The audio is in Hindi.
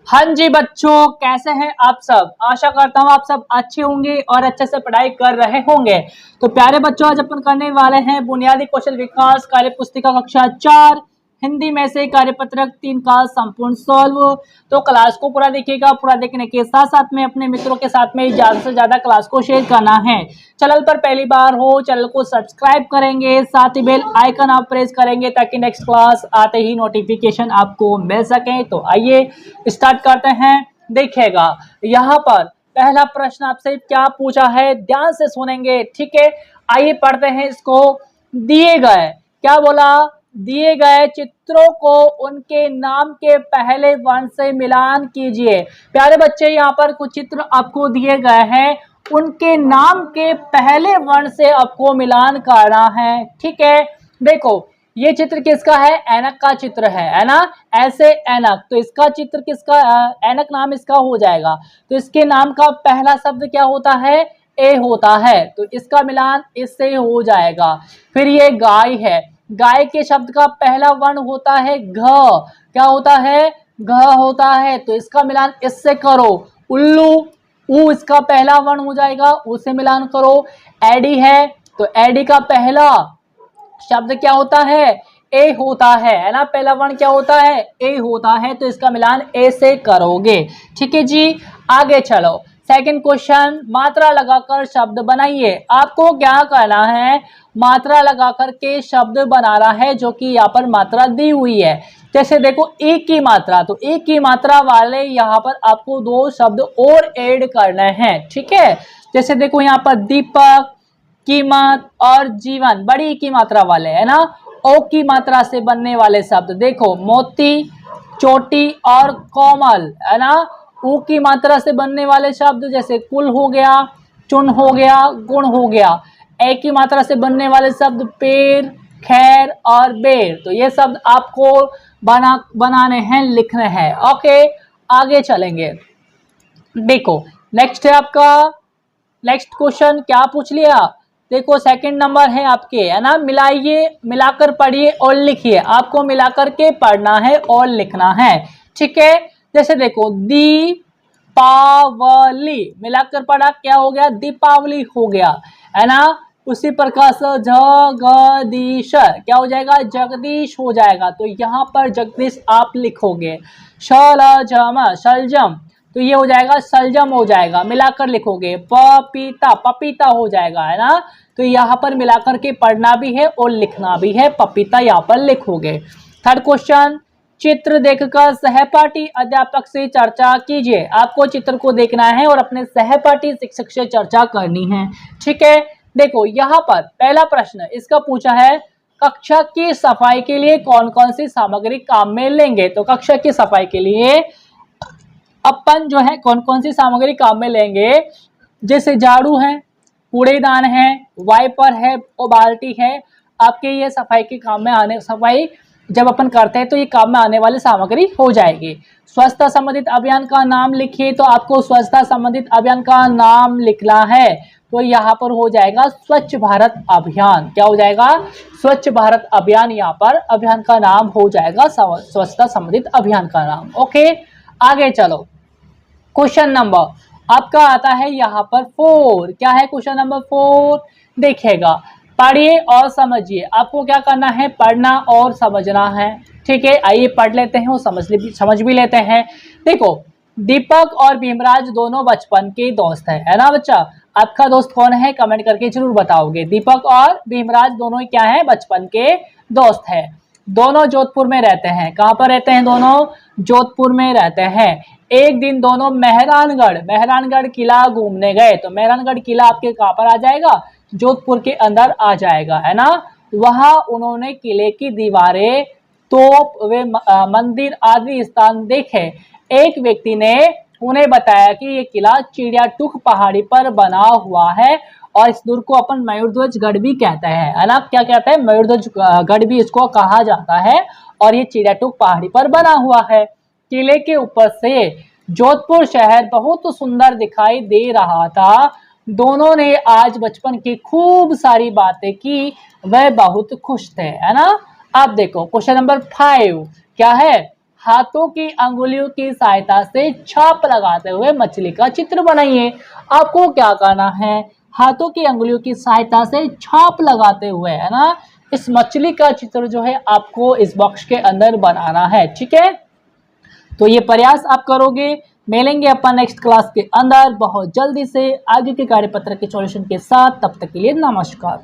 हाँ जी बच्चों, कैसे हैं आप सब। आशा करता हूँ आप सब अच्छे होंगे और अच्छे से पढ़ाई कर रहे होंगे। तो प्यारे बच्चों, आज अपन करने वाले हैं बुनियादी कौशल विकास कार्य पुस्तिका कक्षा 4 हिंदी में से कार्यपत्रक 3 का संपूर्ण सॉल्व। तो क्लास को पूरा देखिएगा। पूरा देखने के साथ साथ में अपने मित्रों के साथ में ज्यादा से ज्यादा क्लास को शेयर करना है। चैनल पर पहली बार हो, चैनल को सब्सक्राइब करेंगे, साथ ही बेल आइकन आप प्रेस करेंगे ताकि नेक्स्ट क्लास आते ही नोटिफिकेशन आपको मिल सके। तो आइए स्टार्ट करते हैं। देखिएगा यहाँ पर पहला प्रश्न आपसे क्या पूछा है, ध्यान से सुनेंगे, ठीक है। आइए पढ़ते हैं इसको। दिए गए, क्या बोला, दिए गए चित्रों को उनके नाम के पहले वर्ण से मिलान कीजिए। प्यारे बच्चे, यहाँ पर कुछ चित्र आपको दिए गए हैं, उनके नाम के पहले वर्ण से आपको मिलान करना है, ठीक है। देखो ये चित्र किसका है, ऐनक का चित्र है ना, ऐसे ऐनक। तो इसका चित्र किसका, ऐनक नाम इसका हो जाएगा। तो इसके नाम का पहला शब्द क्या होता है, ए होता है, तो इसका मिलान इससे हो जाएगा। फिर ये गाय है, गाय के शब्द का पहला वर्ण होता है घ, क्या होता है, घ होता है, तो इसका मिलान इससे करो। उल्लू, ऊ इसका पहला वर्ण हो जाएगा, उसे मिलान करो। एडी है, तो एडी का पहला शब्द क्या होता है, ए होता है ना, पहला वर्ण क्या होता है, ए होता है, तो इसका मिलान ए से करोगे, ठीक है जी। आगे चलो, सेकंड क्वेश्चन, मात्रा लगाकर शब्द बनाइए। आपको क्या करना है, मात्रा लगाकर के शब्द बनाना है, जो कि यहाँ पर मात्रा दी हुई है। जैसे देखो एक की मात्रा, तो एक की मात्रा वाले यहाँ पर आपको दो शब्द और ऐड करने हैं, ठीक है। जैसे देखो यहाँ पर दीपक, कीमत और जीवन बड़ी की मात्रा वाले है ना। ओ की मात्रा से बनने वाले शब्द देखो मोती, चोटी और कोमल है ना। ऊ की मात्रा से बनने वाले शब्द जैसे कुल हो गया, चुन हो गया, गुण हो गया। ए की मात्रा से बनने वाले शब्द पेड़, खैर और बेर। तो ये शब्द आपको बनाने हैं, लिखने हैं, ओके। आगे चलेंगे। देखो नेक्स्ट है आपका, नेक्स्ट क्वेश्चन क्या पूछ लिया, देखो सेकंड नंबर है आपके, है ना। मिलाइए, मिलाकर पढ़िए और लिखिए। आपको मिलाकर के पढ़ना है और लिखना है, ठीक है। जैसे देखो दीपावली, मिलाकर पढ़ा क्या हो गया, दीपावली हो गया, है ना। उसी प्रकार से जगदीश क्या हो जाएगा, जगदीश हो जाएगा। तो यहाँ पर जगदीश आप लिखोगे। शलजम, शलजम, तो ये हो जाएगा सलजम हो जाएगा, मिलाकर लिखोगे। पपीता, पपीता हो जाएगा, है ना। तो यहाँ पर मिलाकर के पढ़ना भी है और लिखना भी है, पपीता यहाँ पर लिखोगे। थर्ड क्वेश्चन, चित्र देखकर सहपाठी अध्यापक से चर्चा कीजिए। आपको चित्र को देखना है और अपने सहपाठी शिक्षक से चर्चा करनी है, ठीक है। देखो यहाँ पर पहला प्रश्न इसका पूछा है, कक्षा की सफाई के लिए कौन कौन सी सामग्री काम में लेंगे। तो कक्षा की सफाई के लिए अपन जो है कौन कौन सी सामग्री काम में लेंगे, जैसे झाड़ू है, कूड़ेदान है, वाइपर है और बाल्टी है। आपके ये सफाई के काम में आने, सफाई जब अपन करते हैं तो ये काम में आने वाली सामग्री हो जाएगी। स्वच्छता संबंधित अभियान का नाम लिखिए। तो आपको स्वच्छता संबंधित अभियान का नाम लिखना है, तो यहाँ पर हो जाएगा स्वच्छ भारत अभियान। क्या हो जाएगा, स्वच्छ भारत अभियान, यहाँ पर अभियान का नाम हो जाएगा स्वच्छता संबंधित अभियान का नाम, ओके। आगे चलो, क्वेश्चन नंबर आपका आता है यहाँ पर 4। क्या है क्वेश्चन नंबर 4, देखिएगा, पढ़िए और समझिए। आपको क्या करना है, पढ़ना और समझना है, ठीक है। आइए पढ़ लेते हैं और समझ भी लेते हैं। देखो दीपक और भीमराज दोनों बचपन के दोस्त है ना बच्चा। आपका दोस्त कौन है, कमेंट करके जरूर बताओगे। दीपक और भीमराज दोनों क्या है, बचपन के दोस्त है। दोनों जोधपुर में रहते हैं। कहाँ पर रहते हैं, दोनों जोधपुर में रहते हैं। एक दिन दोनों मेहरानगढ़ किला घूमने गए। तो मेहरानगढ़ किला आपके कहाँ पर आ जाएगा, जोधपुर के अंदर आ जाएगा, है ना। वहां उन्होंने किले की दीवारें, तोप वे मंदिर आदि स्थान देखे। एक व्यक्ति ने उन्हें बताया कि ये किला चिड़ियाटूक पहाड़ी पर बना हुआ है और इस दुर्ग को अपन मयूरध्वज गढ़ भी कहते हैं, है ना। क्या कहते हैं, मयूरध्वज गढ़ भी इसको कहा जाता है। और ये चिड़ियाटूक पहाड़ी पर बना हुआ है। किले के ऊपर से जोधपुर शहर बहुत सुंदर दिखाई दे रहा था। दोनों ने आज बचपन की खूब सारी बातें की, वह बहुत खुश थे, है ना। अब देखो क्वेश्चन नंबर 5 क्या है, हाथों की अंगुलियों की सहायता से छाप लगाते हुए मछली का चित्र बनाइए। आपको क्या करना है, हाथों की अंगुलियों की सहायता से छाप लगाते हुए, है ना, इस मछली का चित्र जो है आपको इस बॉक्स के अंदर बनाना है। ठीक है, तो ये प्रयास आप करोगे। मिलेंगे अपन नेक्स्ट क्लास के अंदर बहुत जल्दी से आगे के कार्यपत्र के सॉल्यूशन के साथ। तब तक के लिए नमस्कार।